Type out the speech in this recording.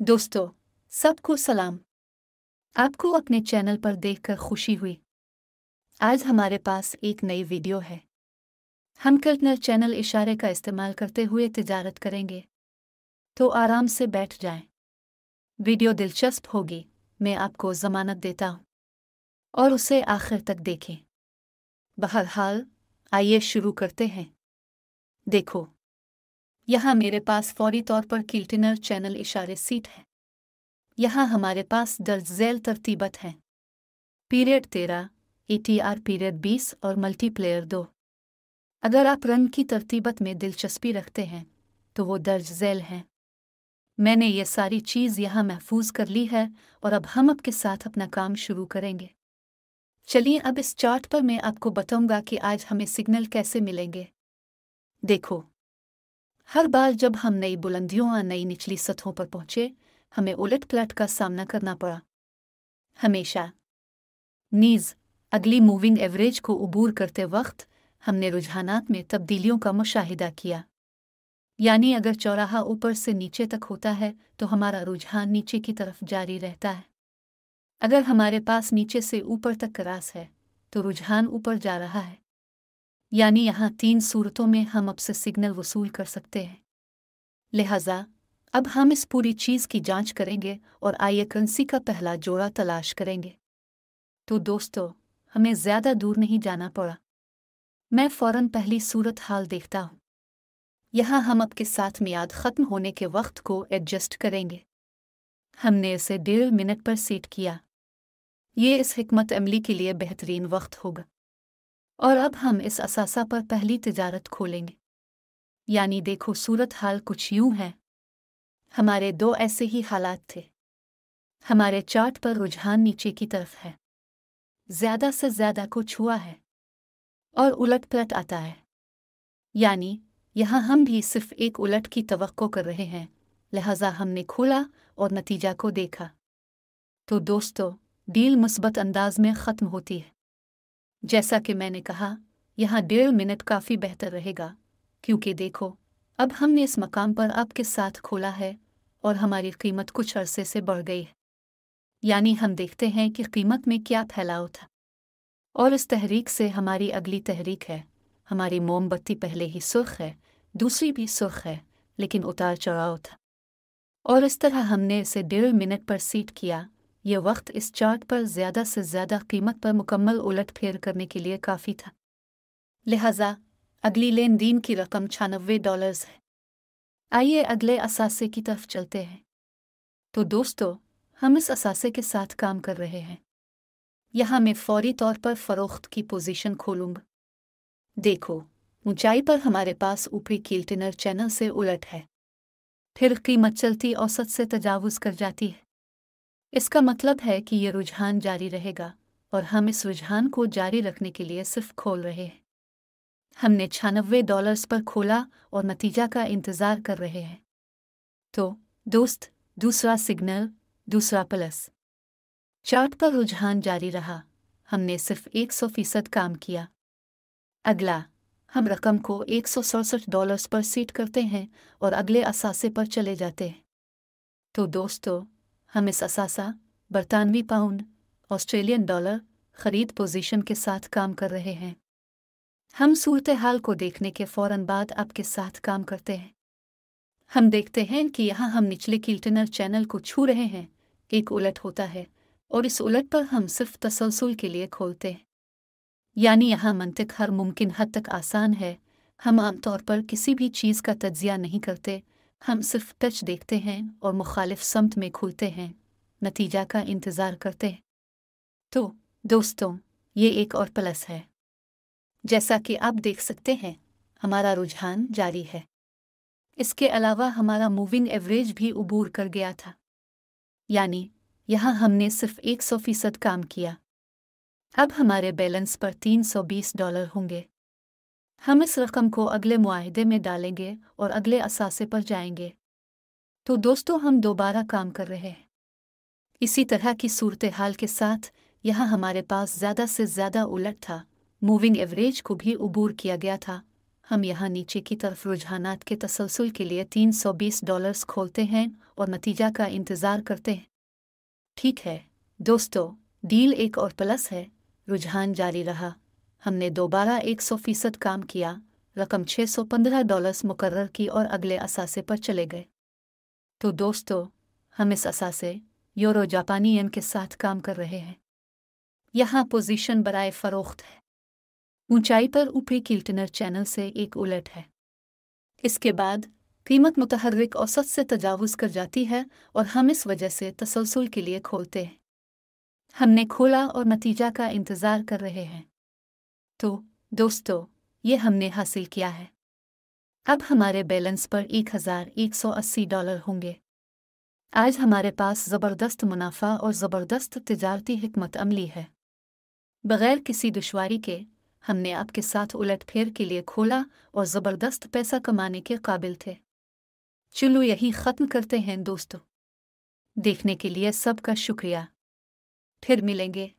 दोस्तों, सबको सलाम। आपको अपने चैनल पर देखकर खुशी हुई। आज हमारे पास एक नई वीडियो है। हम किल्टनर चैनल इशारे का इस्तेमाल करते हुए तिजारत करेंगे, तो आराम से बैठ जाएं। वीडियो दिलचस्प होगी, मैं आपको ज़मानत देता हूँ, और उसे आखिर तक देखें। बहरहाल, आइए शुरू करते हैं। देखो, यहाँ मेरे पास फौरी तौर पर किल्टनर चैनल इशारे सीट है। यहाँ हमारे पास दर्ज झैल तरतीबत हैं। पीरियड 13, ATR पीरियड 20 और मल्टीप्लेयर 2। अगर आप रंग की तरतीबत में दिलचस्पी रखते हैं तो वो दर्ज झैल हैं। मैंने ये सारी चीज़ यहाँ महफूज कर ली है और अब हम आपके साथ अपना काम शुरू करेंगे। चलिए अब इस चार्ट पर मैं आपको बताऊंगा कि आज हमें सिग्नल कैसे मिलेंगे। देखो, हर बार जब हम नई बुलंदियों और नई निचली सतहों पर पहुंचे, हमें उलट पलट का सामना करना पड़ा। हमेशा नीज अगली मूविंग एवरेज को उबूर करते वक्त हमने रुझानात में तब्दीलियों का मुशाहिदा किया। यानी अगर चौराहा ऊपर से नीचे तक होता है तो हमारा रुझान नीचे की तरफ जारी रहता है। अगर हमारे पास नीचे से ऊपर तक क्रास है तो रुझान ऊपर जा रहा है। यानी यहाँ 3 सूरतों में हम अब से सिग्नल वसूल कर सकते हैं। लिहाजा अब हम इस पूरी चीज़ की जांच करेंगे और आइए करेंसी का पहला जोड़ा तलाश करेंगे। तो दोस्तों, हमें ज़्यादा दूर नहीं जाना पड़ा। मैं फ़ौरन पहली सूरत हाल देखता हूँ। यहाँ हम आपके साथ मियाद ख़त्म होने के वक्त को एडजस्ट करेंगे। हमने इसे 1.5 मिनट पर सेट किया। ये इस हिकमत अमली के लिए बेहतरीन वक्त होगा। और अब हम इस असासा पर पहली तिजारत खोलेंगे। यानी देखो, सूरत हाल कुछ यूँ है। हमारे 2 ऐसे ही हालात थे। हमारे चार्ट पर रुझान नीचे की तरफ है, ज़्यादा से ज़्यादा को छुआ है और उलट पलट आता है। यानी यहाँ हम भी सिर्फ एक उलट की तवक्को कर रहे हैं। लिहाजा हमने खोला और नतीजा को देखा। तो दोस्तों, डील मुस्बत अंदाज में ख़त्म होती है। जैसा कि मैंने कहा, यहाँ 1.5 मिनट काफ़ी बेहतर रहेगा, क्योंकि देखो, अब हमने इस मकाम पर आपके साथ खोला है और हमारी कीमत कुछ अरसे से बढ़ गई है। यानी हम देखते हैं कि कीमत में क्या फैलाव था। और इस तहरीक से हमारी अगली तहरीक है। हमारी मोमबत्ती पहले ही सुर्ख है, दूसरी भी सुर्ख है, लेकिन उतार चढ़ाव था। और इस तरह हमने इसे 1.5 मिनट पर सेट किया। यह वक्त इस चार्ट पर ज़्यादा से ज़्यादा कीमत पर मुकम्मल उलट फेर करने के लिए काफ़ी था। लिहाजा अगली लेन देन की रकम $96 है। आइए अगले असासे की तरफ चलते हैं। तो दोस्तों, हम इस असासे के साथ काम कर रहे हैं। यहाँ मैं फौरी तौर पर फ़रोख्त की पोजीशन खोलूँगा। देखो, ऊंचाई पर हमारे पास ऊपरी किल्टनर चैनल से उलट है। फिर कीमत चलती औसत से तजावुज़ कर जाती है। इसका मतलब है कि ये रुझान जारी रहेगा और हम इस रुझान को जारी रखने के लिए सिर्फ खोल रहे हैं। हमने $96 पर खोला और नतीजा का इंतज़ार कर रहे हैं। तो दोस्त, दूसरा सिग्नल, दूसरा प्लस। चार्ट पर रुझान जारी रहा। हमने सिर्फ 100% काम किया। अगला, हम रकम को $167 पर सेट करते हैं और अगले असासे पर चले जाते हैं। तो दोस्तों, हम इस असासा, बरतानवी पाउंड, ऑस्ट्रेलियन डॉलर ख़रीद पोजीशन के साथ काम कर रहे हैं। हम सूरत हाल को देखने के फ़ौरन बाद आपके साथ काम करते हैं। हम देखते हैं कि यहाँ हम निचले किल्टनर चैनल को छू रहे हैं। एक उलट होता है और इस उलट पर हम सिर्फ तसलसल के लिए खोलते हैं। यानी यहाँ मंतिक हर मुमकिन हद तक आसान है। हम आमतौर पर किसी भी चीज़ का तज्जिया नहीं करते। हम सिर्फ टच देखते हैं और मुखालिफ समत में खुलते हैं, नतीजा का इंतज़ार करते हैं। तो दोस्तों, ये एक और प्लस है। जैसा कि आप देख सकते हैं, हमारा रुझान जारी है। इसके अलावा हमारा मूविंग एवरेज भी उबूर कर गया था। यानी यहाँ हमने सिर्फ 100% काम किया। अब हमारे बैलेंस पर $320 होंगे। हम इस रकम को अगले मुआहिदे में डालेंगे और अगले असासे पर जाएंगे। तो दोस्तों, हम दोबारा काम कर रहे हैं। इसी तरह की सूरत हाल के साथ यहाँ हमारे पास ज़्यादा से ज़्यादा उलट था। मूविंग एवरेज को भी उबूर किया गया था हम यहाँ नीचे की तरफ रुझानात के तसलसल के लिए $320 खोलते हैं और नतीजा का इंतज़ार करते हैं। ठीक है दोस्तों, डील एक और प्लस है। रुझान जारी रहा। हमने दोबारा 100% काम किया, रकम $615 मुकर्रर की और अगले असासे पर चले गए। तो दोस्तों, हम इस असासे यूरो जापानी येन के साथ काम कर रहे हैं। यहाँ पोजीशन बराए फ़रोख्त है। ऊंचाई पर ऊपरी किल्टनर चैनल से एक उलट है। इसके बाद कीमत मुतहर्रिक औसत से तजावुज़ कर जाती है और हम इस वजह से तसलसल के लिए खोलते हैं। हमने खोला और नतीजा का इंतज़ार कर रहे हैं। तो दोस्तों, ये हमने हासिल किया है। अब हमारे बैलेंस पर $1180 होंगे। आज हमारे पास ज़बरदस्त मुनाफा और ज़बरदस्त तिजारती हिकमत अमली है। बग़ैर किसी दुश्वारी के हमने आपके साथ उलटफेर के लिए खोला और ज़बरदस्त पैसा कमाने के काबिल थे। चलो यही ख़त्म करते हैं दोस्तों। देखने के लिए सबका शुक्रिया। फिर मिलेंगे।